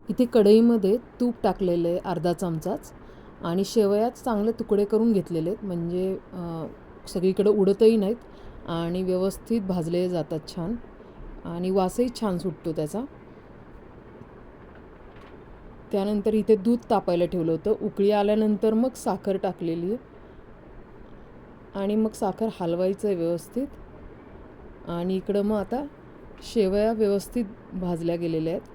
इथे कढईमध्ये तूप टाकलेलं आहे अर्धा चमचाच आणि शेवया चांगले तुकडे करून घेतलेले आहेत, म्हणजे सगळीकडे उडतही नाहीत आणि व्यवस्थित भाजले जातात छान आणि वासही छान सुटतो त्याचा. त्यानंतर इथे दूध तापायला ठेवलं होतं. उकळी आल्यानंतर मग साखर टाकलेली आहे आणि मग साखर हलवायचं आहे व्यवस्थित. आणि इकडं मग आता शेवया व्यवस्थित भाजल्या गेलेल्या आहेत.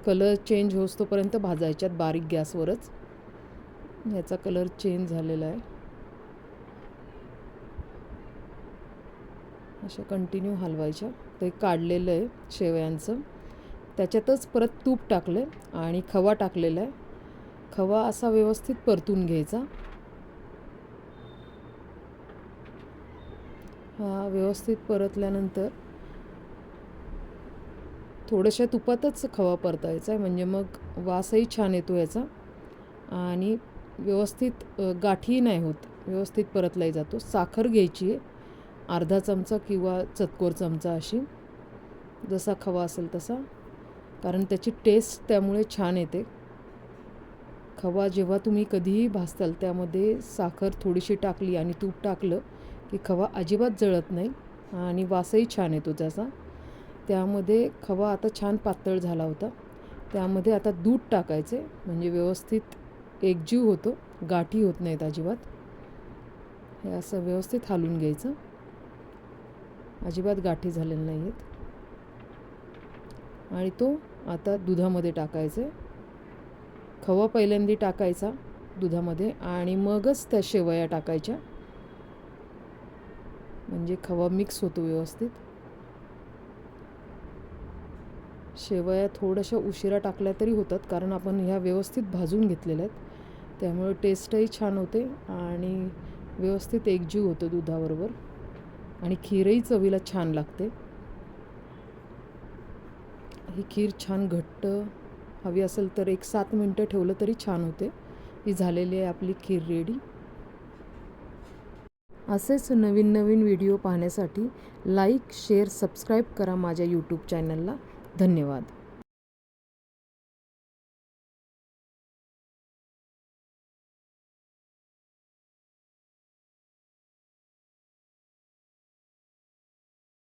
कलर चेंज होईस्तोपर्यंत भाजायच्यात बारीक गॅसवरच. याचा कलर चेंज झालेला आहे. अशा कंटिन्यू हलवायच्या. ते काढलेलं आहे शेवयांचं. त्याच्यातच परत तूप टाकलं आहे आणि खवा टाकलेला आहे. खवा असा व्यवस्थित परतून घ्यायचा. हा व्यवस्थित परतल्यानंतर थोड्याशा तुपातच खवा परतायचा आहे, म्हणजे मग वासही छान येतो याचा आणि व्यवस्थित गाठी नाही होत, व्यवस्थित परतलाही जातो. साखर घ्यायची आहे अर्धा चमचा किंवा चतकोर चमचा अशी, जसा खवा असेल तसा, कारण त्याची टेस्ट त्यामुळे छान येते. खवा जेव्हा तुम्ही कधीही भाजताल त्यामध्ये साखर थोडीशी टाकली आणि तूप टाकलं की खवा अजिबात जळत नाही आणि वासही छान येतो त्याचा. त्यामध्ये खवा आता छान पातळ झाला होता. त्यामध्ये आता दूध टाकायचे, म्हणजे व्यवस्थित एकजीव होतो, गाठी होत नाहीत अजिबात. हे असं व्यवस्थित हलवून घ्यायचं, अजिबात गाठी झालेल्या नाही आहेत. आणि तो आता दुधामध्ये टाकायचे. खवा पहिल्यांदा टाकायचा दुधामध्ये आणि मगच त्या शेवया टाकायच्या, म्हणजे खवा मिक्स होतो व्यवस्थित. शेवया थोड्याशा उशिरा टाकल्या तरी होतात, कारण आपण ह्या व्यवस्थित भाजून घेतलेल्या आहेत, त्यामुळे टेस्टही छान होते आणि व्यवस्थित एकजीव होतो दुधाबरोबर आणि खीरही चवीला छान लागते. ही खीर छान घट्ट हवी असेल तर 1-7 मिनटं ठेवलं तरी छान होते. ही झालेली आहे आपली खीर रेडी. असेच नवीन नवीन व्हिडिओ पाहण्यासाठी लाईक, शेअर, सबस्क्राईब करा माझ्या यूट्यूब चॅनलला. धन्यवाद.